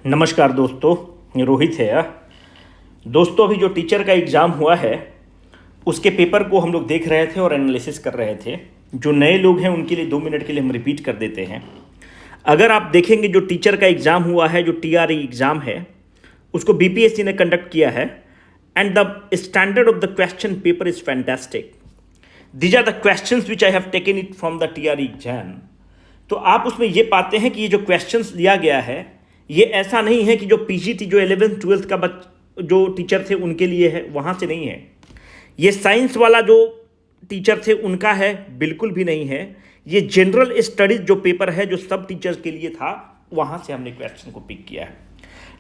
नमस्कार दोस्तों, रोहित है यार। दोस्तों, अभी जो टीचर का एग्ज़ाम हुआ है उसके पेपर को हम लोग देख रहे थे और एनालिसिस कर रहे थे। जो नए लोग हैं उनके लिए 2 मिनट के लिए हम रिपीट कर देते हैं। अगर आप देखेंगे जो टीचर का एग्ज़ाम हुआ है, जो टीआरई एग्ज़ाम है, उसको बीपीएससी ने कंडक्ट किया है and the standard of the question paper is fantastic. These are the questions which I have taken it from the TRE exam. तो आप उसमें ये पाते हैं कि ये जो क्वेश्चंस लिया गया है ये ऐसा नहीं है कि जो पीजीटी जो 11th 12th का जो टीचर थे उनके लिए है, वहाँ से नहीं है। ये साइंस वाला जो टीचर थे उनका है, बिल्कुल भी नहीं है। ये जनरल स्टडीज जो पेपर है जो सब टीचर्स के लिए था, वहाँ से हमने क्वेश्चन को पिक किया है।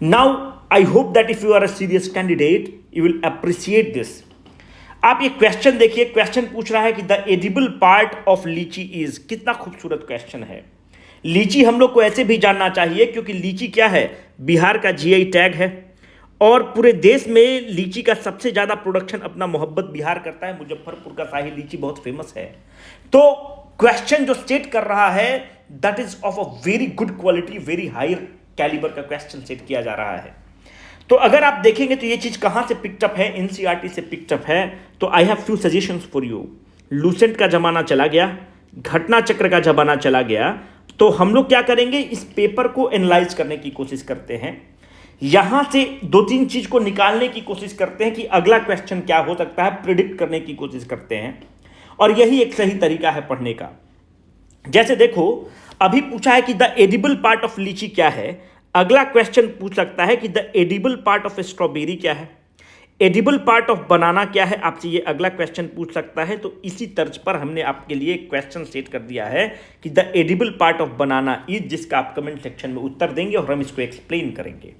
Now I hope that if you are a serious candidate you will appreciate this. आप ये क्वेश्चन देखिए। क्वेश्चन पूछ रहा है कि the edible part of litchi is. कितना खूबसूरत क्वेश्चन है। लीची हम लोग को ऐसे भी जानना चाहिए क्योंकि लीची क्या है, बिहार का जीआई टैग है और पूरे देश में लीची का सबसे ज्यादा प्रोडक्शन अपना मोहब्बत बिहार करता है। मुजफ्फरपुर का शाही लीची बहुत फेमस है। तो क्वेश्चन जो सेट कर रहा है that is of a very good quality, very high calibre का क्वेश्चन सेट किया जा रहा है। तो अगर आप देखेंगे तो ये चीज कहां से पिकअप है, एनसीईआरटी से पिकअप है। तो I have few suggestions for you. Lucent का जमाना चला गया, घटना चक्र का जमाना चला गया। तो हम लोग क्या करेंगे, इस पेपर को एनालाइज करने की कोशिश करते हैं। यहां से 2-3 चीज को निकालने की कोशिश करते हैं कि अगला क्वेश्चन क्या हो सकता है, प्रिडिक्ट करने की कोशिश करते हैं। और यही एक सही तरीका है पढ़ने का। जैसे देखो, अभी पूछा है कि द एडिबल पार्ट ऑफ लीची क्या है। अगला क्वेश्चन पूछ सकता है कि the edible part of strawberry क्या है, एडिबल पार्ट ऑफ बनाना क्या है। आपसे ये अगला क्वेश्चन पूछ सकता है। तो इसी तर्ज पर हमने आपके लिए क्वेश्चन सेट कर दिया है कि the edible part of banana is, जिसका आप कमेंट सेक्शन में उत्तर देंगे और हम इसको एक्सप्लेन करेंगे।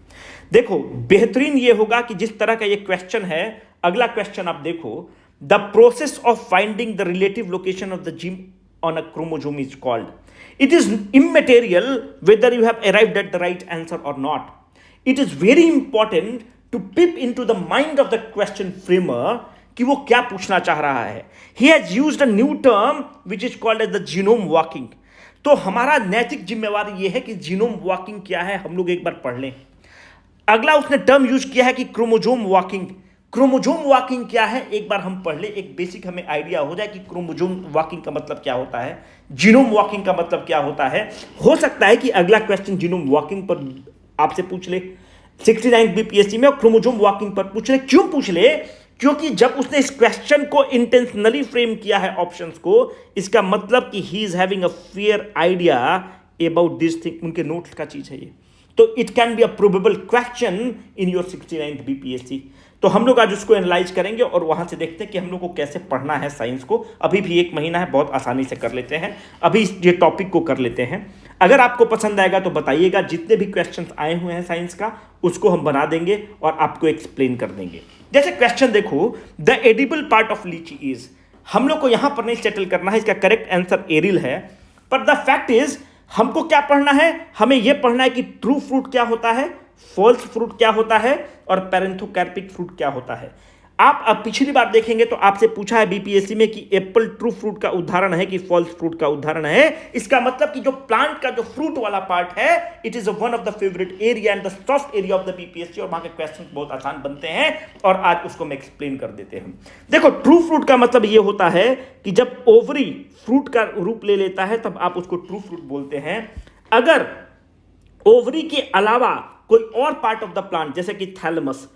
देखो, बेहतरीन ये होगा कि जिस तरह का ये क्वेश्चन है, अगला क्वेश्चन आप देखो, the process of finding the relative location of the gene on a chromosome is called. It is immaterial whether you have arrived at the right answer or not. It is very important to peep into the mind of the question framer कि वो क्या पूछना चाह रहा है। He has used a new term which is called as the genome walking. तो हमारा नैतिक जिम्मेवारी ये है कि जीनोम वॉकिंग क्या है हम लोग एक बार पढ़ लें। अगला उसने टर्म यूज किया है कि क्रोमोजोम वॉकिंग। क्रोमोजोम वॉकिंग क्या है एक बार हम पढ़ ले, एक बेसिक हमें आइडिया हो जाए कि क्रोमोजोम वॉकिंग का मतलब क्या होता है, जीनोम वॉकिंग का मतलब क्या होता है। हो सकता है कि अगला क्वेश्चन जीनोम वॉकिंग पर आपसे पूछ ले 69 बीपीएससी में, और क्रोमोजोम वॉकिंग पर पूछ ले। क्यों पूछ ले? क्योंकि जब उसने इस क्वेश्चन को इंटेंशनली फ्रेम किया है ऑप्शंस को, इसका मतलब कि he is having a fair idea about this thing. उनके नोट्स का चीज है ये। तो it can be a probable question in your 69 BPSC. तो हम लोग आज उसको एनालाइज करेंगे और वहां से देखते हैं कि हम लोग को कैसे पढ़ना है साइंस को। अभी भी 1 महीना है, बहुत आसानी से कर लेते हैं। अभी ये टॉपिक को कर लेते हैं। अगर आपको पसंद आएगा तो बताइएगा। जितने भी क्वेश्चंस आए हुए हैं साइंस का, उसको हम बना देंगे और आपको एक्सप्लेन कर देंगे। जैसे क्वेश्चन देखो, the edible part of litchi is. हम लोग को यहां पर नहीं सेटल करना है, इसका करेक्ट आंसर एरिल है। पर द फैक्ट इज हमको क्या पढ़ना है, हमें यह पढ़ना है कि ट्रू फ्रूट क्या होता है, फॉल्स फ्रूट क्या होता है और पैरेंथोकार्पिक फ्रूट क्या होता है। आप अब पिछली बार देखेंगे तो आपसे पूछा है बीपीएससी में कि एप्पल ट्रू फ्रूट का उदाहरण है कि फॉल्स फ्रूट का उदाहरण है। इसका मतलब कि जो प्लांट का जो फ्रूट वाला पार्ट है, it is one of the favourite area and the soft area of the BPSC. और वहां के क्वेश्चन बहुत आसान बनते हैं और आज उसको मैं एक्सप्लेन कर देते हैं। देखो, ट्रू फ्रूट का मतलब यह होता है कि जब ओवरी फ्रूट का रूप ले लेता है तब आप उसको ट्रू फ्रूट बोलते हैं। अगर ओवरी के अलावा कोई और पार्ट ऑफ द प्लांट, जैसे कि थैलमस,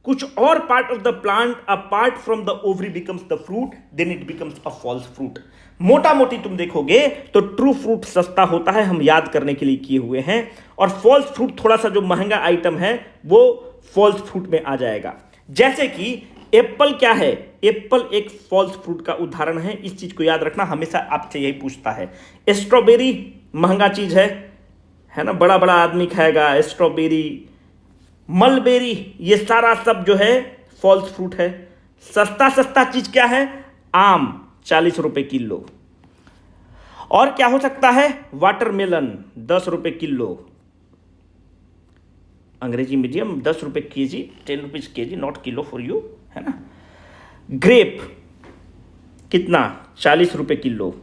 कुछ और part of the plant apart from the ovary becomes the fruit, then it becomes a false fruit. मोटा मोटी तुम देखोगे तो ट्रू फ्रूट सस्ता होता है, हम याद करने के लिए किए हुए हैं, और फॉल्स फ्रूट थोड़ा सा जो महंगा आइटम है वो फॉल्स फ्रूट में आ जाएगा। जैसे कि एप्पल क्या है, एप्पल एक फॉल्स फ्रूट का उदाहरण है। इस चीज को याद रखना, हमेशा आपसे यही पूछता है। स्ट्रॉबेरी महंगा चीज है ना, बड़ा बड़ा आदमी खाएगा। स्ट्रॉबेरी, मलबेरी, ये सारा सब जो है फॉल्स फ्रूट है। सस्ता सस्ता चीज क्या है, आम 40 रुपए किलो। और क्या हो सकता है, वाटरमेलन 10 रुपए किलो। अंग्रेजी मीडियम 10 रुपए KG, 10 rupees KG, not kilo for you, है ना। ग्रेप कितना, 40 रुपए किलो।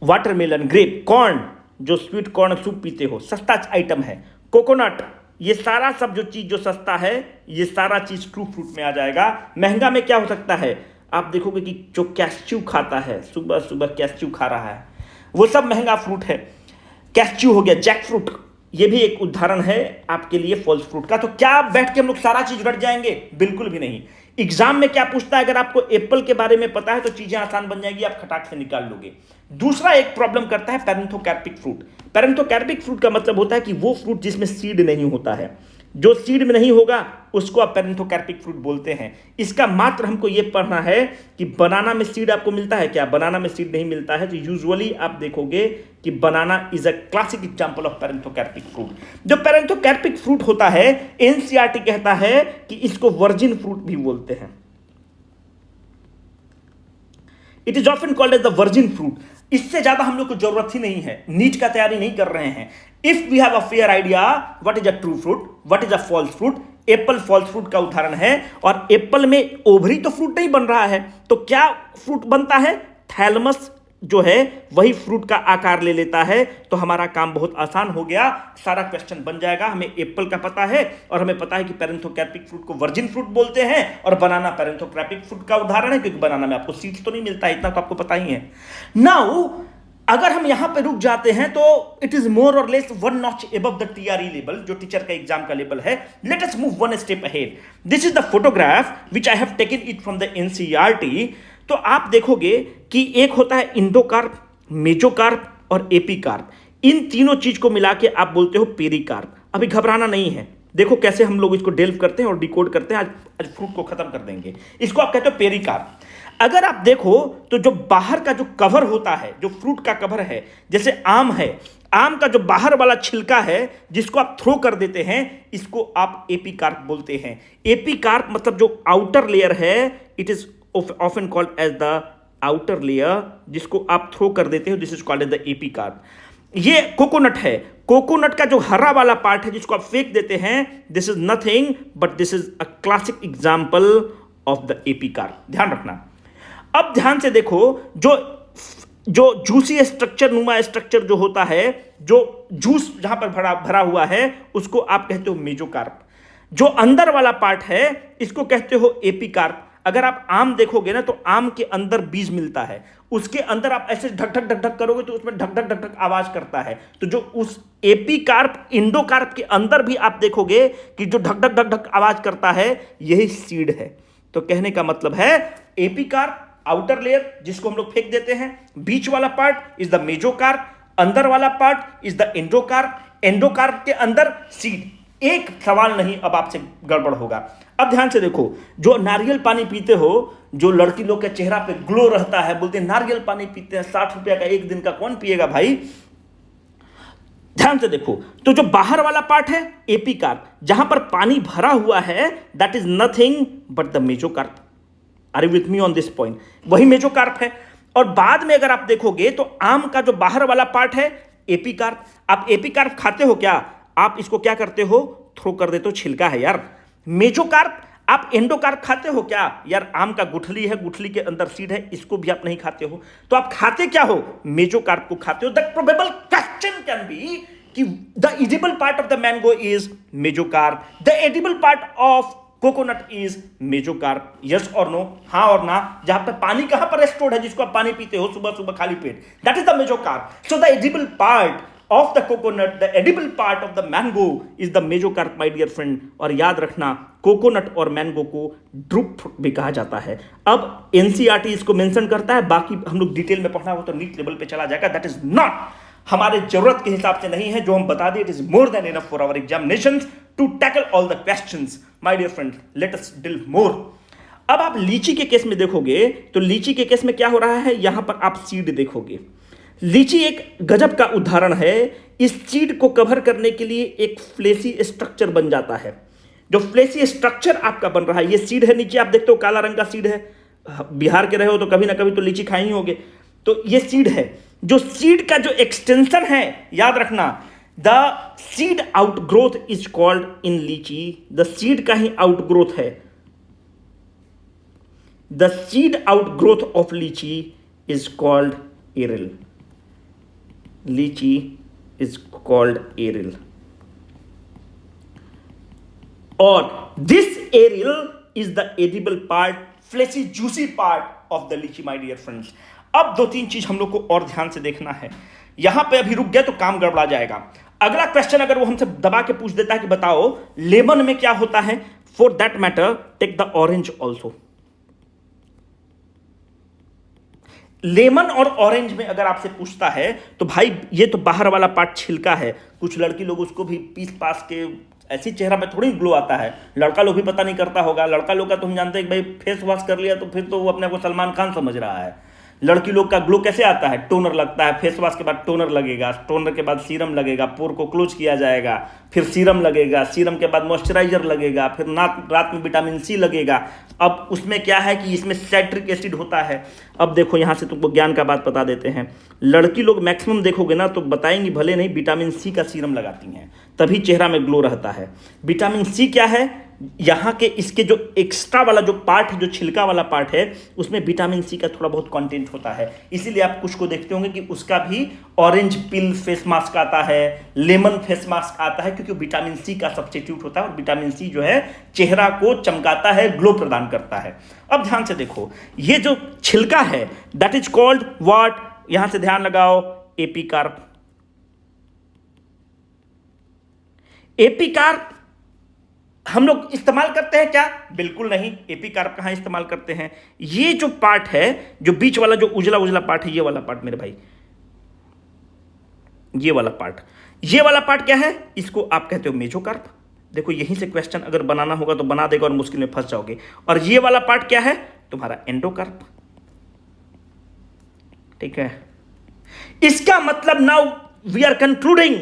वाटरमेलन, ग्रेप, कॉर्न, जो स्वीट कॉर्न सूप पीते हो, सस्ता आइटम है। कोकोनट, ये सारा सब जो चीज जो सस्ता है ये सारा चीज ट्रू फ्रूट में आ जाएगा। महंगा में क्या हो सकता है, आप देखोगे कि जो कैस्यू खाता है, सुबह सुबह कैस्यू खा रहा है, वो सब महंगा फ्रूट है। कैस्यू हो गया, जैक फ्रूट, ये भी एक उदाहरण है आपके लिए फॉल्स फ्रूट का। तो क्या बैठ के हम लोग सारा चीज रट जाएंगे, बिल्कुल भी नहीं। एग्जाम में क्या पूछता है, अगर आपको एप्पल के बारे में पता है तो चीजें आसान बन जाएगी, आप खटाक से निकाल लोगे। दूसरा एक प्रॉब्लम करता है पैरेंथोकार्पिक फ्रूट। पैरेंथोकार्पिक फ्रूट का मतलब होता है कि वो फ्रूट जिसमें सीड नहीं होता है, जो सीड में नहीं होगा उसको आप पैरेंथोकार्पिक फ्रूट बोलते हैं। इसका मात्र हमको यह पढ़ना है कि बनाना में सीड आपको मिलता है क्या, बनाना में सीड नहीं मिलता है। तो यूजुअली आप देखोगे कि banana is a classic example of parthenocarpic fruit. जो पैरेंथोकार्पिक फ्रूट होता है, एनसीईआरटी कहता है कि इसको वर्जिन फ्रूट भी बोलते हैं। It is often called as the virgin fruit. इससे ज्यादा हम लोग को जरूरत ही नहीं है, नीट का तैयारी नहीं कर रहे हैं। If we have a fair idea what is a true fruit, what is a false fruit, apple false fruit का उदाहरण है। और एप्पल में ओवरी तो फ्रूट नहीं बन रहा है, तो क्या फ्रूट बनता है, थैलमस जो है वही फ्रूट का आकार ले लेता है। तो हमारा काम बहुत आसान हो गया, सारा क्वेश्चन बन जाएगा। हमें एप्पल का पता है और हमें पता है कि पैरेंथोकार्पिक फ्रूट को वर्जिन फ्रूट बोलते हैं, और बनाना पैरेंथोकार्पिक फ्रूट का उदाहरण है, क्योंकि बनाना में आपको सीड्स तो नहीं मिलता है, इतना तो आपको पता ही है। नाउ अगर हम यहां पे रुक जाते हैं तो इट इज मोर और less one notch above the TRE level, जो टीचर का एग्जाम का लेवल है। Let us move one step ahead. This is the photograph which I have taken it from the NCERT. तो आप देखोगे कि एक होता है इंडोकार्प, मेजोकार्प और एपीकार्प। इन तीनों चीज को मिला के आप बोलते हो पेरिकार्प। अभी घबराना नहीं है, देखो कैसे हम लोग इसको डेल्व करते हैं और डिकोड करते हैं। आज फ्रूट को खत्म कर देंगे। इसको आप कहते हो पेरिकार्प। अगर आप देखो तो जो बाहर का जो कवर होता है, जो फ्रूट का कवर है, जैसे आम है, आम का जो बाहर वाला छिलका है जिसको आप थ्रो कर देते हैं, इसको आप एपीकार्प बोलते हैं। एपीकार्प मतलब जो आउटर लेयर है, it is often called as the outer layer, जिसको आप थ्रो कर देते हो, this is called as the epicarp. ये कोकोनट है, कोकोनट का जो हरा वाला पार्ट है जिसको आप फेंक देते हैं, this is nothing but this is a classic example of the epicarp. ध्यान रखना। अब ध्यान से देखो, जो जूसी स्ट्रक्चर, नुमा स्ट्रक्चर जो होता है, जो जूस जहां पर भरा हुआ है, उसको आप कहते हो मेजोकार्प। जो अंदर वाला पार्ट है इसको कहते हो एपीकार्प। अगर आप आम देखोगे ना तो आम के अंदर बीज मिलता है, उसके अंदर आप ऐसे ढक ढक ढक ढक करोगे तो उसमें ढक ढक ढक ढक आवाज करता है। तो जो उस एपीकार्प, इंडोकार्प के अंदर भी आप देखोगे कि जो ढक ढक ढक ढक आवाज करता है, यही सीड है। तो कहने का मतलब है एपीकार्प आउटर लेयर जिसको हम लोग फेंक देते हैं, बीच वाला पार्ट इज द मेजोकार्प, अंदर वाला part is the endocarp, endocarp के अंदर सीड। एक सवाल नहीं अब आपसे गड़बड़ होगा। अब ध्यान से देखो, जो नारियल पानी पीते हो, जो लड़की लोग के चेहरा पे ग्लो रहता है, बोलते हैं नारियल पानी पीते हैं, 60 रुपया का एक दिन का कौन पिएगा भाई। ध्यान से देखो, तो जो बाहर वाला पार्ट है एपीकार्प, जहां पर पानी भरा हुआ है, that is nothing but the mesocarp. Are you with me on this point? वही मेजोकार्प है। और बाद में अगर आप देखोगे तो आम का जो बाहर वाला पार्ट है एपीकार्प। आप एपीकार्प खाते हो क्या? आप इसको क्या करते हो? थ्रो कर देते हो, छिलका है यार। मेजोकार्प, आप एंडोकार्प खाते हो क्या? यार आम का गुठली है, गुठली के अंदर सीड है, इसको भी आप नहीं खाते हो। तो आप खाते क्या हो? मेजोकार्प को खाते हो। The probable question can be कि the edible part of the mango is mesocarp, the edible part of coconut is mesocarp. Yes और नो, हाँ और ना। जहां पर पानी कहां पर स्टोर्ड है, जिसको आप पानी पीते हो सुबह सुबह खाली पेट, that is the mesocarp. So the edible part of the coconut, the edible part of the mango is the mesocarp, my dear friend। और याद रखना, कोकोनट और मैंगो को ड्रुप भी कहा जाता है। अब एनसीईआरटी इसको मेंशन करता है, बाकी हम लोग डिटेल में पढ़ना हो तो नीट लेवल पे चला जाएगा। दैट इज नॉट हमारे जरूरत के हिसाब से नहीं है, जो हम बता दें it is more than enough for our examinations to tackle all the questions. My dear friend, let us delve more. अब आप लीची के केस में देखोगे तो लीची के केस में क्या हो रहा है, यहां पर आप सीड देखोगे। लीची एक गजब का उदाहरण है। इस सीड को कवर करने के लिए एक फ्लेसी स्ट्रक्चर बन जाता है। जो फ्लेसी स्ट्रक्चर आपका बन रहा है, ये सीड है, नीचे आप देखते हो काला रंग का सीड है। बिहार के रहे हो तो कभी ना कभी तो लीची खाए ही होगे। तो ये सीड है। जो सीड का जो एक्सटेंशन है, याद रखना, the seed outgrowth is called in litchi, the seed का ही आउटग्रोथ है। The seed outgrowth of litchi is called aril. Litchi is called aril। और this aril is the edible part, fleshy juicy part of the litchi my dear friends. अब दो तीन चीज हम लोग को और ध्यान से देखना है। यहां पे अभी रुक गए तो काम गड़बड़ा जाएगा। अगला क्वेश्चन अगर वो हमसे दबा के पूछ देता है कि बताओ लेमन में क्या होता है, for that matter take the orange also. Lemon और ऑरेंज में अगर आपसे पूछता है तो भाई ये तो बाहर वाला पार्ट छिलका है। कुछ लड़की लोग उसको भी पीस पास के ऐसी चेहरा पे थोड़ी ग्लो आता है। लड़का लोग भी पता नहीं करता होगा। लड़का लोग का तो हम जानते हैं कि भाई फेस वॉश कर लिया तो फिर तो वो अपने को सलमान खान समझ रहा है। लड़की लोग का ग्लो कैसे आता है, टोनर लगता है, फेस वॉश के बाद टोनर लगेगा, टोनर के बाद सीरम लगेगा, पोर को क्लोज किया जाएगा, फिर सीरम लगेगा, सीरम के बाद मॉइस्चराइजर लगेगा, फिर रात में विटामिन सी लगेगा। अब उसमें क्या है कि इसमें साइट्रिक एसिड होता है। अब देखो यहाँ से तुमको ज्ञान का बात बता देते हैं। लड़की लोग मैक्सिमम देखोगे ना तो बताएंगी भले नहीं विटामिन सी का सीरम लगाती हैं, तभी चेहरा में ग्लो रहता है। विटामिन सी क्या है, यहाँ के इसके जो एक्स्ट्रा वाला जो पार्ट है, जो छिलका वाला पार्ट है, उसमें विटामिन सी का थोड़ा बहुत कंटेंट होता है। इसीलिए आप कुछ को देखते होंगे कि उसका भी ऑरेंज पिल फेस मास्क आता है, लेमन फेस मास्क आता है, क्योंकि विटामिन सी का सब्स्टिट्यूट होता है। और विटामिन सी जो है चेहरा को चमकाता है, ग्लो प्रदान करता है। अब ध्यान से देखो, ये जो छिलका है दैट इज कॉल्ड व्हाट, यहां से ध्यान लगाओ, एपिकार्प। एपिकार्प हम लोग इस्तेमाल करते हैं क्या? बिल्कुल नहीं। एपिकार्प कहां इस्तेमाल करते हैं? ये जो पार्ट है, जो बीच वाला जो उजला उजला पार्ट है, ये वाला पार्ट मेरे भाई, ये वाला पार्ट क्या है? इसको आप कहते हो मेसोकार्प। देखो यहीं से क्वेश्चन अगर बनाना होगा तो बना देगा और मुश्किल में फंस जाओगे। और ये वाला पार्ट क्या है? तुम्हारा एंडोकार्प। ठीक है, इसका मतलब now we are concluding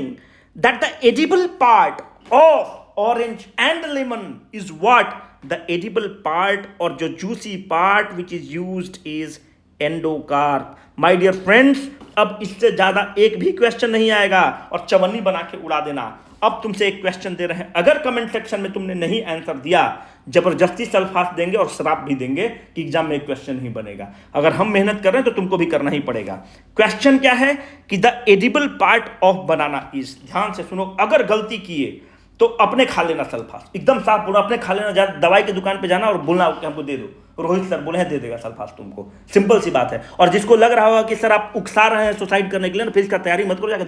that the edible part of orange and lemon is what the edible part or जो juicy part which is used is endocarp. My dear friends, अब इससे ज्यादा एक भी क्वेश्चन नहीं आएगा और चवन्नी बना के उड़ा देना। अब तुमसे एक क्वेश्चन दे रहे हैं, अगर कमेंट सेक्शन में तुमने नहीं आंसर दिया, जबरदस्ती सल्फास देंगे और श्राप भी देंगे कि एग्जाम में एक क्वेश्चन नहीं बनेगा। अगर हम मेहनत कर रहे हैं तो तुमको भी करना ही पड़ेगा। क्वेश्चन क्या है कि the edible part of banana is, ध्यान से सुनो, अगर गलती किए तो अपने खा लेना सल्फास, एकदम साफ बोलो, अपने खा लेना। दवाई की दुकान पे जाना और बोलना कि हमको दे दो, रोहित सर बोले हैं दे देगा सल्फास तुमको। सिंपल सी बात है। और जिसको लग रहा होगा कि सर आप उकसा रहे हैं सुसाइड करने के लिए, फिर इसका तैयारी मत करो, जाकर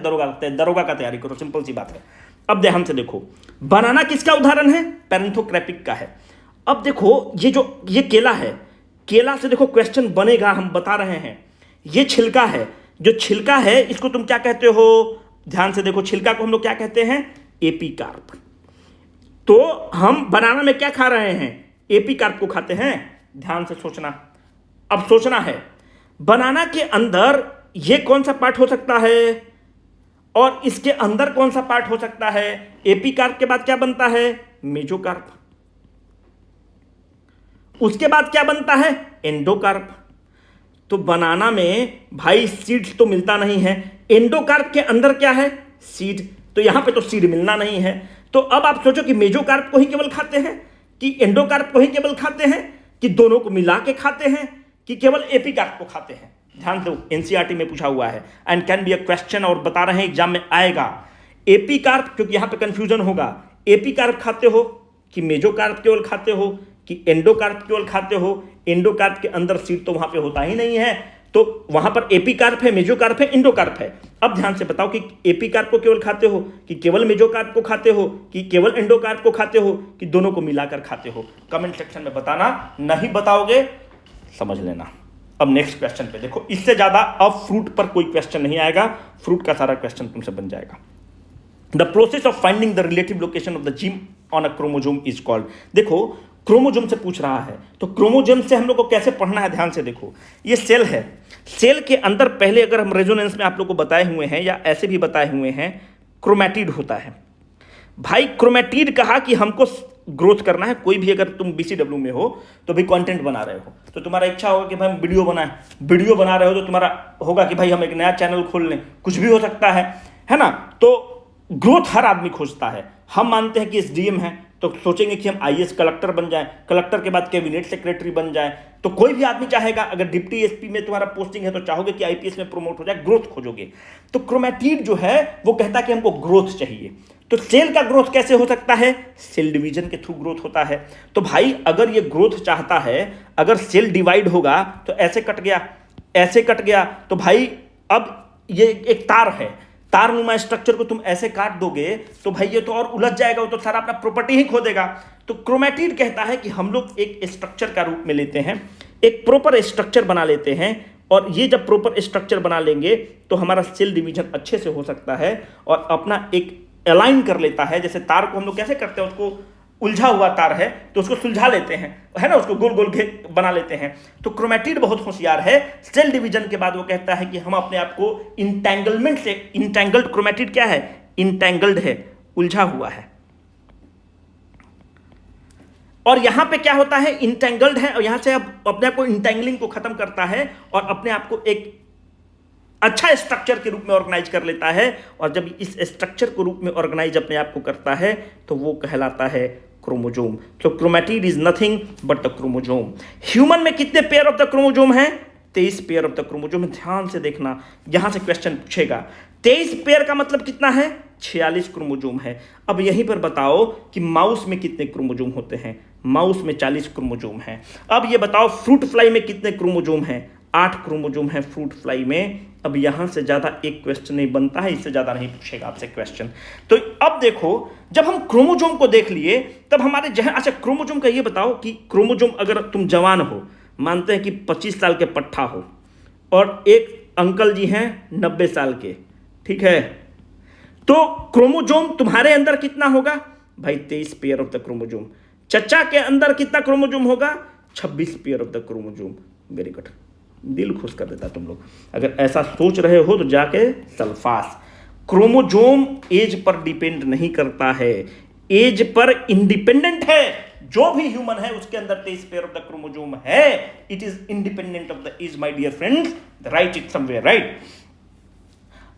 दरोगा का तैयारी करो। सिंपल सी बात है। अब ध्यान से देखो, बनाना किसका उदाहरण है? पैरेंथोक्रेपिक का है। अब देखो ये केला है, केला से देखो क्वेश्चन बनेगा, हम बता रहे हैं। ये छिलका है, जो छिलका है इसको तुम क्या कहते हो? ध्यान से देखो, छिलका को हम लोग क्या कहते हैं? एपिकार्प। तो हम बनाना में क्या खा रहे हैं? एपिकार्प को खाते हैं। ध्यान से सोचना, अब सोचना है बनाना के अंदर ये कौन सा पार्ट हो सकता है और इसके अंदर कौन सा पार्ट हो सकता है? एपिकार्प के बाद क्या बनता है? मेसोकार्प। उसके बाद क्या बनता है? एंडोकार्प। तो बनाना में भाई सीड्स तो मिलता नहीं है, एंडोकार्प के अंदर क्या है? सीड। तो यहां पे तो सीड मिलना नहीं है। तो अब आप सोचो कि मेसोकार्प को ही केवल खाते हैं कि एंडोकार्प को ही केवल खाते हैं कि दोनों को मिला के खाते हैं कि केवल एपिकार्प को खाते हैं? ध्यान दो, एनसीईआरटी में पूछा हुआ है and can be a question, और बता रहे हैं एग्जाम में आएगा। एपिकार्प, क्योंकि यहां पे कंफ्यूजन होगा, एपिकार्प खाते हो कि मेसोकार्प केवल खाते हो कि एंडोकार्प केवल खाते हो? एंडोकार्प के अंदर सीड तो वहां पे होता ही नहीं है, तो वहां पर एपिकार्प है, मेसोकार्प है, एंडोकार्प है। अब ध्यान से बताओ कि एपिकार्प को केवल खाते हो कि केवल मेसोकार्प को खाते हो कि केवल एंडोकार्प को खाते हो कि दोनों को मिलाकर खाते हो? कमेंट सेक्शन में बताना। नहीं बताओगे समझ लेना। अब नेक्स्ट क्वेश्चन पे देखो, इससे ज्यादा अब फ्रूट पर कोई क्वेश्चन नहीं आएगा, फ्रूट का सारा क्वेश्चन तुमसे बन जाएगा। The process of finding the relative location of the gene on a chromosome is called. देखो क्रोमोजोम से पूछ रहा है, तो क्रोमोजोम से हम लोग को कैसे पढ़ना है? ध्यान से देखो, ये सेल है, सेल के अंदर पहले अगर हम रेजोनेंस में आप लोग को बताए हुए हैं या ऐसे भी बताए हुए हैं, क्रोमैटिड होता है। भाई क्रोमैटिड कहा कि हमको ग्रोथ करना है। कोई भी अगर तुम बीसीडब्ल्यू में हो तो भी कंटेंट बना रहे हो, तो तुम्हारा इच्छा होगा कि भाई हम वीडियो बनाएं। वीडियो बना रहे हो तो तुम्हारा होगा कि भाई हम एक नया चैनल खोल लें, कुछ भी हो सकता है ना? तो ग्रोथ हर आदमी खोजता है। हम मानते हैं कि एसडीएम है तो सोचेंगे कि हम आईएएस कलेक्टर बन जाएं, कलेक्टर के बाद कैबिनेट सेक्रेटरी बन जाएं। तो कोई भी आदमी चाहेगा, अगर डिप्टी एसपी में तुम्हारा पोस्टिंग है तो चाहोगे कि आईपीएस में प्रमोट हो जाए, ग्रोथ खोजोगे। तो क्रोमैटिड जो है वो कहता है कि हमको ग्रोथ चाहिए। तो सेल का ग्रोथ कैसे हो सकता है? सेल डिवीजन के थ्रू ग्रोथ होता है। तो भाई अगर ये ग्रोथ चाहता है, अगर सेल डिवाइड होगा तो ऐसे कट गया, ऐसे कट गया, तो भाई अब ये एक तार है, तार नुमा स्ट्रक्चर को तुम ऐसे काट दोगे तो भाई ये तो और उलझ जाएगा, वो तो सारा अपना प्रॉपर्टी ही खो देगा। तो क्रोमैटिड कहता है कि हम लोग एक स्ट्रक्चर का रूप में लेते हैं, एक प्रॉपर स्ट्रक्चर बना लेते हैं, और ये जब प्रॉपर स्ट्रक्चर बना लेंगे तो हमारा सेल डिवीजन अच्छे से हो सकता है और अपना एक अलाइन कर लेता है। जैसे तार को हम लोग कैसे करते हैं, उसको उलझा हुआ तार है तो उसको सुलझा लेते हैं, है ना, उसको गोल गोल बना लेते हैं। तो क्रोमैटिड बहुत होशियार है। सेल डिवीजन के बाद वो कहता है कि हम अपने आप को इंटेंगलमेंट से, इंटेंगल्ड क्रोमैटिड क्या है? इंटेंगल्ड है, उलझा हुआ है। और यहां पे क्या होता है? इंटेंगल्ड है, और यहां से अब अपने आप को इंटेंगलिंग को खत्म करता है और अपने आप को एक अच्छा स्ट्रक्चर के रूप में ऑर्गेनाइज कर लेता है। और जब इस स्ट्रक्चर को रूप में ऑर्गेनाइज अपने आप को करता है तो वो कहलाता है क्रोमोजोम। तो chromatid is nothing but the chromosome. Human में कितने पेयर ऑफ द क्रोमोजोम है? 23 पेयर ऑफ द क्रोमोजोम। ध्यान से देखना, यहां से क्वेश्चन पूछेगा 23 पेयर का मतलब कितना है? 46 क्रोमोजोम है। अब यहीं पर बताओ कि माउस में कितने क्रोमोजोम होते हैं? माउस में 40 क्रोमोजोम है। अब ये बताओ फ्रूट फ्लाई में कितने क्रोमोजोम हैं? 8 क्रोमोजोम है फ्रूट फ्लाई में। अब यहां से ज्यादा एक क्वेश्चन नहीं बनता है, इससे ज्यादा नहीं पूछेगा आपसे क्वेश्चन। तो अब देखो, जब हम क्रोमोजोम को देख लिए तब हमारे जहन, अच्छा क्रोमोजोम का ये बताओ कि क्रोमोजोम, अगर तुम जवान हो, मानते हैं कि 25 साल के पट्ठा हो, और एक अंकल जी हैं 90 साल के, ठीक है, तो क्रोमोजोम तुम्हारे अंदर कितना होगा? भाई 23 पेयर ऑफ द क्रोमोजोम। चचा के अंदर कितना क्रोमोजोम होगा? 26 pair of the chromosome. Very good, दिल खुश कर देता तुम लोग। अगर ऐसा सोच रहे हो तो जाके सल्फास। क्रोमोजोम एज पर डिपेंड नहीं करता है, एज पर इंडिपेंडेंट है। जो भी ह्यूमन है उसके अंदर 23 पेयर ऑफ द क्रोमोजोम है। It is independent of the age my dear friends, write it somewhere, right.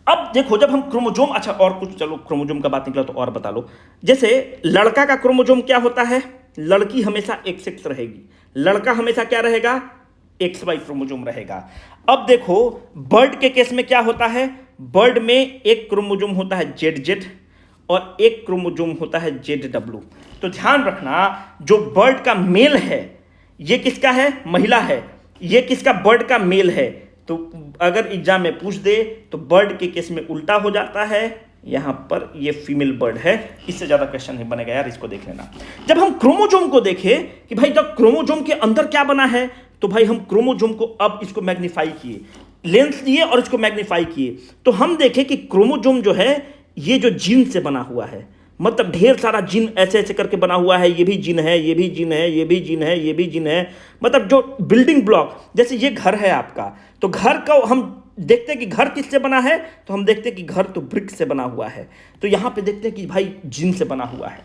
अब देखो, जब हम क्रोमोजोम, अच्छा और कुछ, चलो क्रोमोजोम का बात निकला तो और बता लो। जैसे लड़का का क्रोमोजोम क्या होता है? लड़की हमेशा XX रहेगी, लड़का हमेशा क्या रहेगा? XY क्रोमोजोम रहेगा। अब देखो बर्ड के केस में क्या होता है? बर्ड में एक क्रोमोजोम होता है ZZ और एक क्रोमोजोम होता है ZW। तो ध्यान रखना, जो बर्ड का मेल है ये किसका है? महिला है। ये किसका? बर्ड का मेल है। तो अगर एग्जाम में पूछ दे तो बर्ड के केस में उल्टा हो जाता है, यहां पर ये फीमेल बर्ड है। इससे ज्यादा क्वेश्चन नहीं बनेगा यार, इसको देख लेना। जब हम क्रोमोजोम को देखें कि भाई जब क्रोमोजोम के अंदर क्या बना है, तो भाई हम क्रोमोजोम को अब इसको मैग्नीफाई किए, लेंस लिए और इसको मैग्नीफाई किए, तो हम देखें कि क्रोमोजोम जो है ये जो जीन से बना हुआ है, मतलब ढेर सारा जीन ऐसे ऐसे करके बना हुआ है। ये भी जीन है, ये भी जीन है, ये भी जीन है, ये भी जीन है, मतलब जो बिल्डिंग ब्लॉक, जैसे ये घर है आपका, तो घर को हम देखते हैं कि घर किससे बना है, तो हम देखते हैं कि घर तो ब्रिक से बना हुआ है। तो यहां पे देखते हैं कि भाई जीन से बना हुआ है।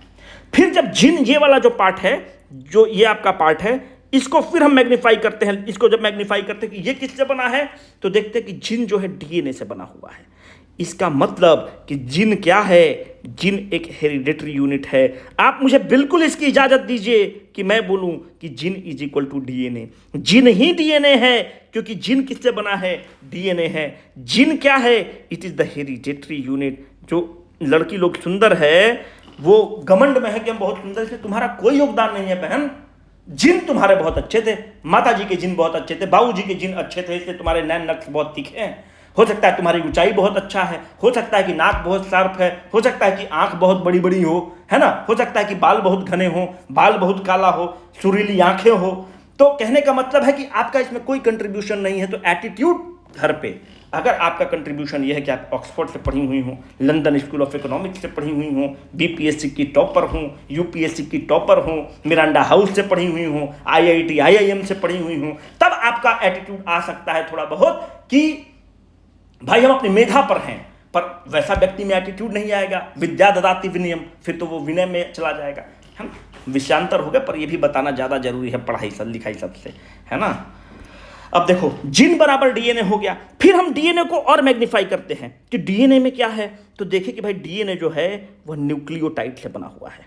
फिर जब जीन, ये वाला जो पार्ट है, जो ये आपका पार्ट है, इसको फिर हम मैग्नीफाई करते हैं। इसको जब मैग्नीफाई करते हैं कि ये किससे बना है, तो देखते हैं कि जीन जो है DNA से बना हुआ है। इसका मतलब कि जीन क्या है? जीन एक हेरिडेटरी यूनिट है। आप मुझे बिल्कुल इसकी इजाजत दीजिए कि मैं बोलूं कि gene is equal to DNA। Gene ही DNA है, क्योंकि जीन किससे बना है? DNA है। जीन क्या है? It is the hereditary unit. जो लड़की लोग सुंदर है वो घमंड में है कि हम बहुत सुंदर, इसलिए तुम्हारा कोई योगदान नहीं है बहन। जिन तुम्हारे बहुत अच्छे थे, माता जी के जिन बहुत अच्छे थे, बाबू जी के जिन अच्छे थे, इसलिए तुम्हारे नैन नक्श बहुत तीखे हैं। हो सकता है तुम्हारी ऊंचाई बहुत अच्छा है, हो सकता है कि नाक बहुत शार्प है, हो सकता है कि आंख बहुत बड़ी बड़ी हो, है ना, हो सकता है कि बाल बहुत घने हो, बाल बहुत काला हो, सुरीली आंखें हो। तो कहने का मतलब है कि आपका इसमें कोई कंट्रीब्यूशन नहीं है। तो एटीट्यूड घर पे, अगर आपका कंट्रीब्यूशन यह है कि आप ऑक्सफोर्ड से पढ़ी हुई हो, लंदन स्कूल ऑफ इकोनॉमिक्स से पढ़ी हुई हो, BPSC की टॉपर हूँ, UPSC की टॉपर हूँ, मिरांडा हाउस से पढ़ी हुई हूँ, IIT IIM से पढ़ी हुई हूँ, तब आपका एटीट्यूड आ सकता है थोड़ा बहुत कि भाई हम अपनी मेधा पर हैं। पर वैसा व्यक्ति में एटीट्यूड नहीं आएगा। विद्या ददाति विनयम, फिर तो वो विनय में चला जाएगा, है ना। विषयांतर हो गया, पर ये भी बताना ज़्यादा जरूरी है पढ़ाई सब लिखाई सबसे, है ना। अब देखो जीन बराबर DNA हो गया। फिर हम DNA को और मैग्नीफाई करते हैं कि DNA में क्या है, तो देखिए कि भाई DNA जो है वह न्यूक्लियोटाइड से बना हुआ है।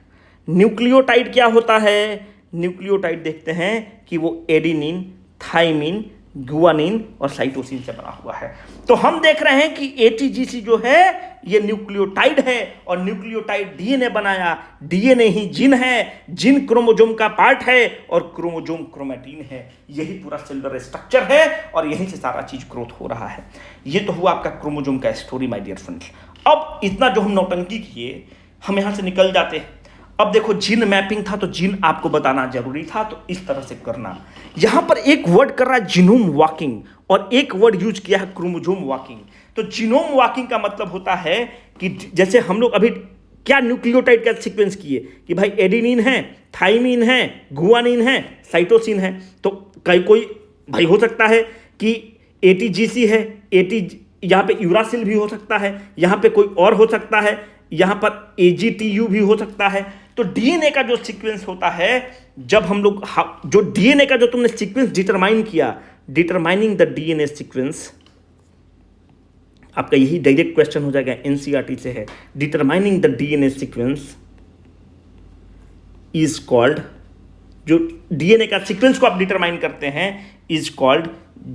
न्यूक्लियोटाइड क्या होता है? न्यूक्लियोटाइड देखते हैं कि वो एडिनिन, थाइमिन, गुआनिन और साइटोसिन से बना हुआ है। तो हम देख रहे हैं कि एटीजीसी जो है ये न्यूक्लियोटाइड है और न्यूक्लियोटाइड डीएनए बनाया, डीएनए ही जीन है, जीन क्रोमोसोम का पार्ट है और क्रोमोसोम क्रोमैटिन है। यही पूरा सेलुलर स्ट्रक्चर है और यहीं से सारा चीज ग्रोथ हो रहा है। ये तो हुआ आपका क्रोमोसोम का स्टोरी माय डियर फ्रेंड्स। अब इतना जो हम नौटंकी किए हम यहां से निकल जाते हैं। अब देखो जीन मैपिंग था तो जीन आपको बताना जरूरी था, तो इस तरह से करना। यहां पर एक वर्ड कर रहा है जीनोम वॉकिंग और एक वर्ड यूज किया है क्रोमोसोम वॉकिंग। तो जीनोम वॉकिंग का मतलब होता है कि जैसे हम लोग अभी क्या न्यूक्लियोटाइड का सीक्वेंस किए कि भाई एडेनिन है, थाइमिन है, गुआनिन है, साइटोसिन है। तो कोई भाई हो सकता है कि एटीजीसी है, यहाँ पे यूरासिल भी हो सकता है, यहाँ पे कोई और हो सकता है, यहाँ पर एजीटीयू भी हो सकता है। तो डीएनए का जो सीक्वेंस होता है, जब हम लोग जो डीएनए का जो तुमने सीक्वेंस डिटरमाइन किया, डिटरमाइनिंग द डीएनए सीक्वेंस, आपका यही डायरेक्ट क्वेश्चन हो जाएगा, एनसीईआरटी से है। Determining the DNA sequence is called, जो डीएनए का सीक्वेंस को आप डिटरमाइन करते हैं is called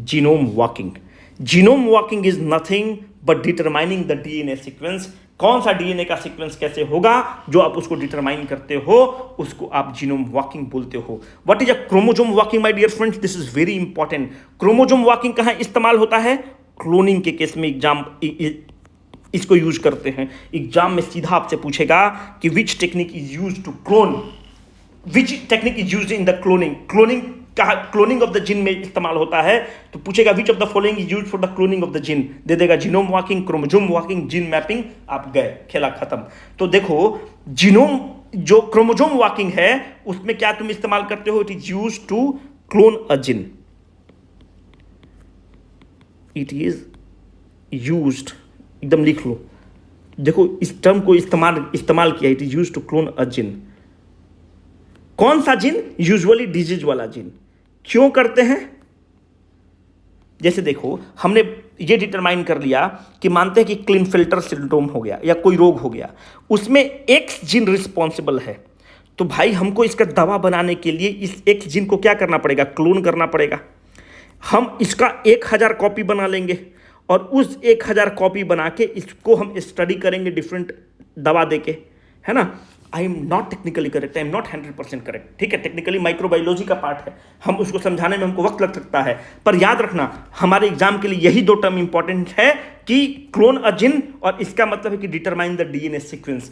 genome walking. Genome walking is nothing but determining the DNA sequence. कौन सा डीएनए का सीक्वेंस कैसे होगा जो आप उसको डिटरमाइन करते हो, उसको आप जीनोम वॉकिंग बोलते हो। What is a chromosome walking my dear friends? This is very important. Chromosome walking कहां इस्तेमाल होता है? क्लोनिंग के केस में एग्जाम इसको यूज करते हैं। एग्जाम में सीधा आपसे पूछेगा कि which technique is use to clone, which technique is use in the cloning. Cloning of the gene में इस्तेमाल होता है, तो पूछेगा which of the following is used for the cloning of the gene. दे देगा genome walking, chromosome walking, gene mapping, आप गए, खेला खत्म। तो देखो जीनोम जो क्रोमोसोम वॉकिंग है उसमें क्या तुम इस्तेमाल करते हो? It is use to clone a gene. It is used, एकदम लिख लो, देखो इस टर्म को इस्तेमाल किया, it is used to clone a gene. कौन सा जीन? यूजुअली डिजीज वाला जीन। क्यों करते हैं? जैसे देखो हमने ये डिटरमाइन कर लिया कि मानते हैं कि क्लिनफिल्टर सिंड्रोम हो गया या कोई रोग हो गया, उसमें एक्स जीन रिस्पॉन्सिबल है। तो भाई हमको इसका दवा बनाने के लिए इस एक्स जीन को क्या करना पड़ेगा? क्लोन करना पड़ेगा। हम इसका 1000 कॉपी बना लेंगे और उस 1000 कॉपी बना के इसको हम स्टडी करेंगे डिफरेंट दवा देके, है ना। I am not technically correct, I am not 100% correct, ठीक है। टेक्निकली माइक्रोबायोलॉजी का पार्ट है, हम उसको समझाने में हमको वक्त लग सकता है, पर याद रखना हमारे एग्जाम के लिए यही 2 टर्म इंपॉर्टेंट है कि क्लोन अ जीन, और इसका मतलब है कि डिटरमाइन द डीएनए सीक्वेंस।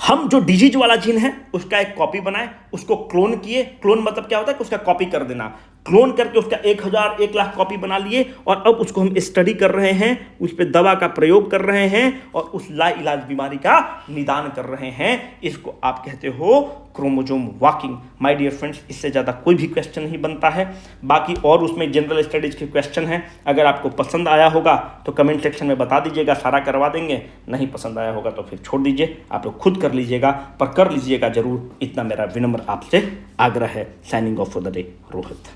हम जो डिजीज वाला जीन है उसका एक कॉपी बनाए, उसको क्लोन किए। क्लोन मतलब क्या होता है कि उसका कॉपी कर देना। क्लोन करके उसका 1000 1 लाख कॉपी बना लिए और अब उसको हम स्टडी कर रहे हैं, उस पर दवा का प्रयोग कर रहे हैं और उस लाइलाज बीमारी का निदान कर रहे हैं। इसको आप कहते हो chromosome walking. My dear friends, इससे ज़्यादा कोई भी क्वेश्चन नहीं बनता है। बाकी और उसमें जनरल स्टडीज के क्वेश्चन हैं, अगर आपको पसंद आया होगा तो कमेंट सेक्शन में बता दीजिएगा, सारा करवा देंगे। नहीं पसंद आया होगा तो फिर छोड़ दीजिए, आप लोग खुद कर लीजिएगा, पर कर लीजिएगा जरूर, इतना मेरा विनम्र आपसे आग्रह है। Signing off for the day, Rohit.